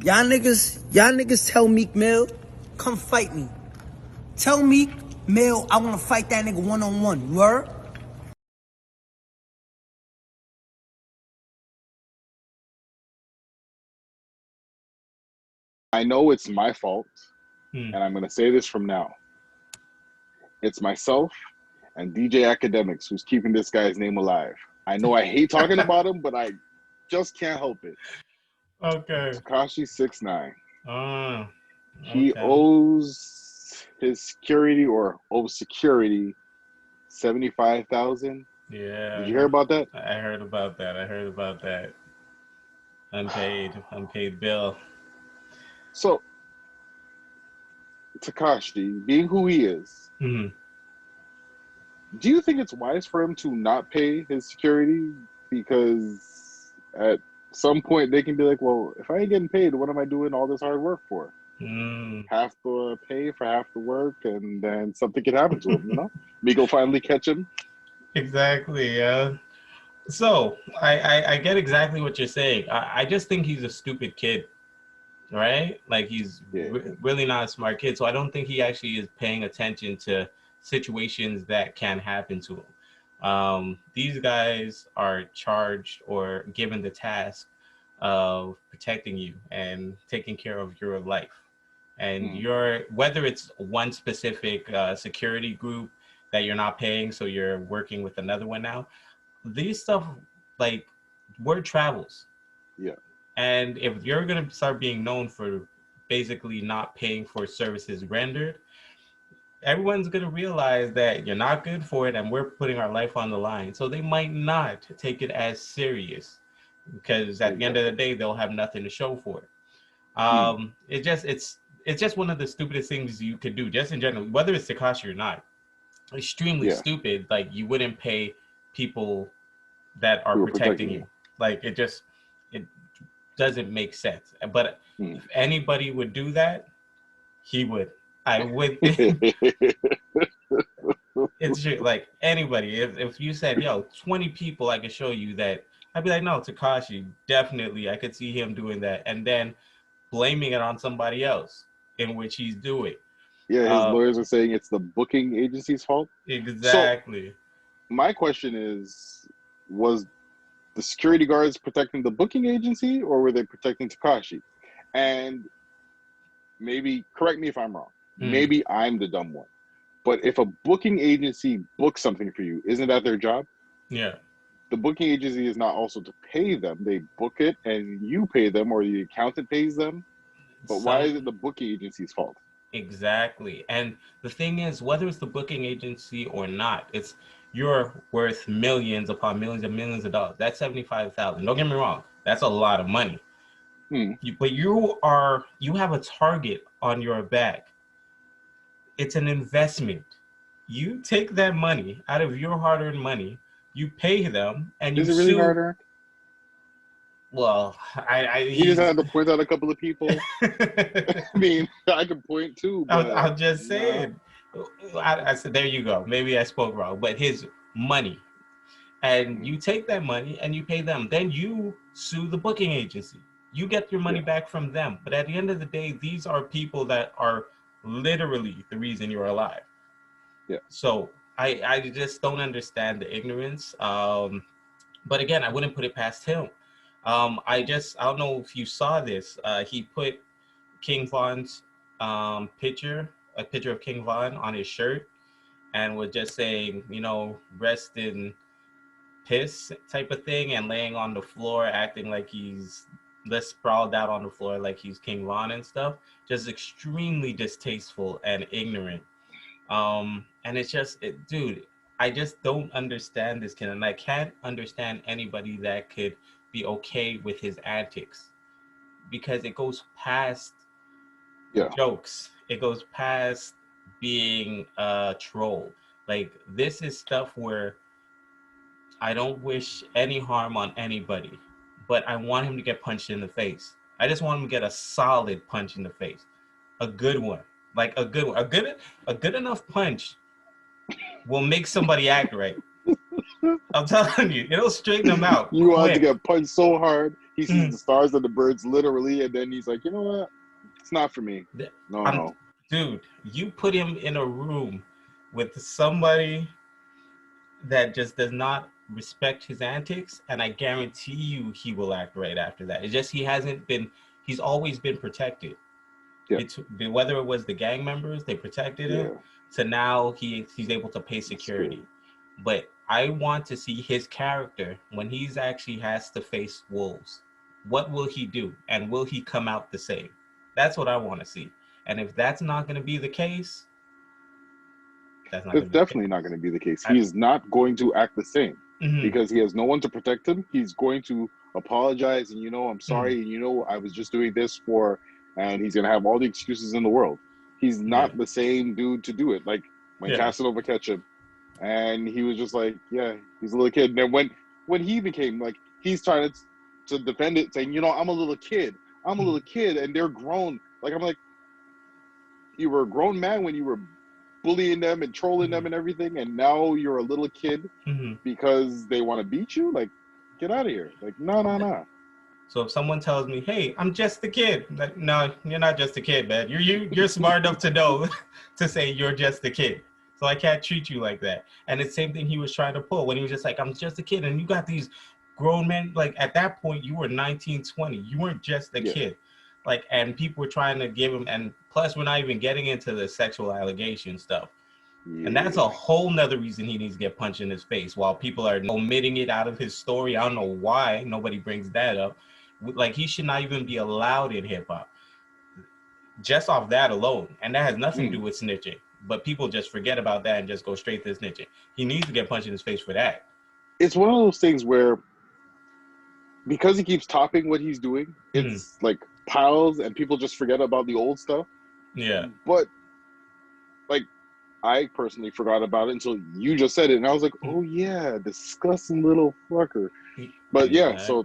Y'all niggas tell Meek Mill, come fight me. Tell Meek Mill I wanna fight that nigga one-on-one. You heard? I know it's my fault, Hmm. and I'm going to say this from now. It's myself and DJ Academics who's keeping this guy's name alive. I know I hate talking about him, but I just can't help it. Okay. Takashi 6ix9ine. Uh, He okay. owes his security or owes security 75,000. Did Yeah, you hear about that? I heard about that. I heard about that. Unpaid bill. So Takashi, being who he is, Hmm. do you think it's wise for him to not pay his security? Because at some point they can be like, well, if I ain't getting paid, what am I doing all this hard work for? Mm. Have to pay for half the work, and then something could happen to him, Miko finally catch him. Exactly. Yeah. So I get exactly what you're saying. I just think he's a stupid kid, right? Like he's Yeah, really not a smart kid. So I don't think he actually is paying attention to situations that can happen to him. These guys are charged or given the task of protecting you and taking care of your life. And mm, you're, whether it's one specific security group that you're not paying, so you're working with another one now, these stuff, like, word travels. yeah, And if you're going to start being known for basically not paying for services rendered, everyone's going to realize that you're not good for it and we're putting our life on the line. So they might not take it as serious because at the end of the exactly. day, they'll have nothing to show for it. Mm, It's just one of the stupidest things you could do, just in general, whether it's Takashi or not. Extremely yeah, stupid. Like you wouldn't pay people that are who are protecting protecting you. you. Like it doesn't make sense. But Mm. if anybody would do that, he would. I would. It's like anybody. If you said, "Yo, 20 people," I could show you that. I'd be like, "No, Takashi, definitely. I could see him doing that," and then blaming it on somebody else, in which he's doing. Yeah, his Uh, lawyers are saying it's the booking agency's fault. So exactly. my question is, was the security guards protecting the booking agency or were they protecting Takashi? And maybe correct me if I'm wrong. Mm, Maybe I'm the dumb one. But if a booking agency books something for you, isn't that their job? yeah. The booking agency is not also to pay them. They book it and you pay them or the accountant pays them. But why is Some it the booking agency's fault? Exactly. And the thing is, whether it's the booking agency or not, it's you're worth millions upon millions and millions of dollars. That's 75,000. Don't get me wrong. That's a lot of money. Hmm. But you have a target on your back. It's an investment. You take that money out of your hard-earned money, you pay them, and you Is it really sue. hard earned? Well, He just he's had to point out a couple of people. I mean, I could point too, but I'm just nah. saying. I said, there you go. Maybe I spoke wrong, but his money. And Hmm. you take that money and you pay them. Then you sue the booking agency. You get your money Yeah, back from them. But at the end of the day, these are people that are literally the reason you're alive. yeah. So I just don't understand the ignorance. But again, I wouldn't put it past him. I don't know if you saw this. He put King Von's picture, a picture of King Von on his shirt, and was just saying, rest in piss type of thing, and laying on the floor, acting like he's just sprawled out on the floor like he's King Von and stuff. Just extremely distasteful and ignorant. And it's just, dude, I just don't understand this kid, and I can't understand anybody that could be okay with his antics because it goes past Yeah. jokes. It goes past being a troll. Like this is stuff where I don't wish any harm on anybody, but I want him to get punched in the face. I just want him to get a solid punch in the face, a good one, like a good one, a good enough punch will make somebody act right. I'm telling you, it'll straighten them out You want to quick. get punched so hard He sees the stars and the birds literally, and then he's like, you know what? It's not for me. No. Dude, you put him in a room with somebody that just does not respect his antics, and I guarantee you he will act right after that. It's just he's always been protected. Yeah. Whether it was the gang members, they protected him, so now he's able to pay security. But I want to see his character when he's actually has to face wolves. What will he do? And will he come out the same? That's what I want to see. And if that's not going to be the case, that's definitely not going to be the case. He's not going to act the same because he has no one to protect him. He's going to apologize and, I'm sorry. And, I was just doing this and he's going to have all the excuses in the world. He's not the same dude to do it. Like when Casanova catch him and he was just like, he's a little kid. And then when he became like, he's trying to defend it saying, I'm a little kid. I'm a little kid and they're grown. Like, I'm like, you were a grown man when you were bullying them and trolling them and everything, and now you're a little kid because they want to beat you? Like, get out of here. Like, no. So if someone tells me, hey, I'm just a kid, like, no, you're not just a kid, man. You're smart enough to know to say you're just a kid. So I can't treat you like that. And it's the same thing he was trying to pull when he was just like, I'm just a kid. And you got these grown men, like at that point you were 19, 20. You weren't just a kid. Like, and people were trying to give him, and plus we're not even getting into the sexual allegation stuff. And that's a whole nother reason he needs to get punched in his face while people are omitting it out of his story. I don't know why nobody brings that up. Like, he should not even be allowed in hip hop. Just off that alone. And that has nothing to do with snitching. But people just forget about that and just go straight to snitching. He needs to get punched in his face for that. It's one of those things where, because he keeps topping what he's doing, it's like piles and people just forget about the old stuff. Yeah. But like, I personally forgot about it until you just said it, and I was like, oh yeah, disgusting little fucker. But so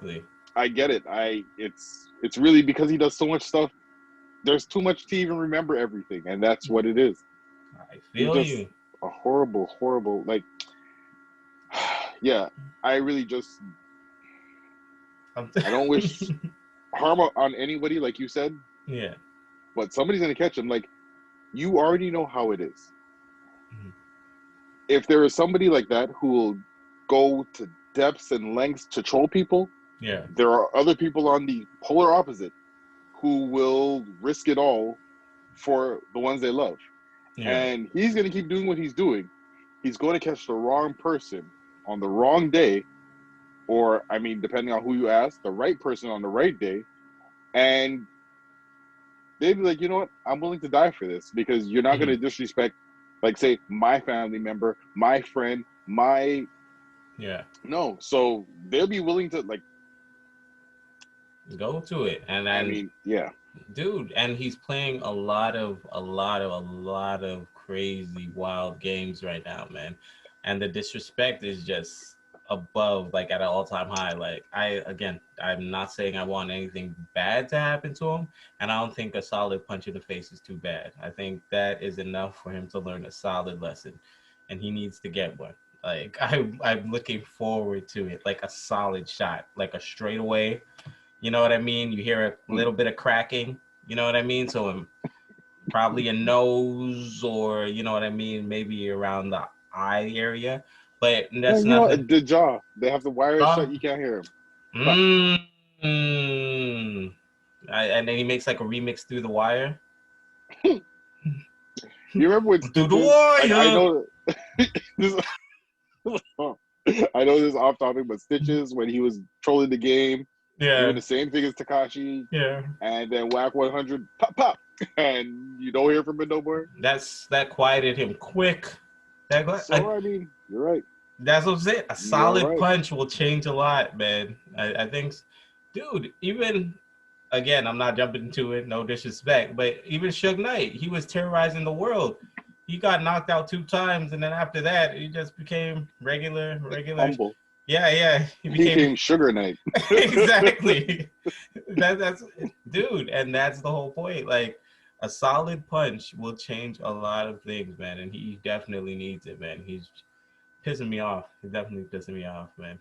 I get it. It's really because he does so much stuff. There's too much to even remember everything, and that's what it is. I feel you. A horrible, like, I really just, I don't wish harm on anybody, like you said. Yeah. But somebody's gonna catch him. Like, you already know how it is. If there is somebody like that who will go to depths and lengths to troll people, there are other people on the polar opposite who will risk it all for the ones they love. And he's going to keep doing what he's doing. He's going to catch the wrong person on the wrong day, or, I mean, depending on who you ask, the right person on the right day. And they'd be like, you know what? I'm willing to die for this, because you're not going to disrespect, like, say, my family member, my friend, my... No. So they'll be willing to, like... Go to it. And I mean, dude, and he's playing a lot of crazy, wild games right now, man. And the disrespect is just above, like, at an all-time high. Like, I'm not saying I want anything bad to happen to him, and I don't think a solid punch in the face is too bad. I think that is enough for him to learn a solid lesson, and he needs to get one. Like, I'm looking forward to it, like a solid shot, like a straightaway. You know what I mean? You hear a little bit of cracking. You know what I mean? So probably a nose, or, you know what I mean, maybe around the eye area. But that's nothing. The jaw. They have the wires shut. You can't hear him. And then he makes like a remix through the wire. You remember when through the wire? I know this. I know this is off topic, but Stitches, when he was trolling the game, doing the same thing as Tekashi, and then Whack 100, pop, and you don't hear from him no more. That quieted him quick. I mean, you're right. That's what I'm saying. A solid punch will change a lot, man. I think, dude, even, again, I'm not jumping into it, no disrespect, but even 6ix9ine, he was terrorizing the world. He got knocked out 2 times, and then after that, he just became regular. Humble. Yeah. He became Sugar Knight. Exactly. That's dude, and that's the whole point. Like, a solid punch will change a lot of things, man, and he definitely needs it, man. He's pissing me off. He's definitely pissing me off, man.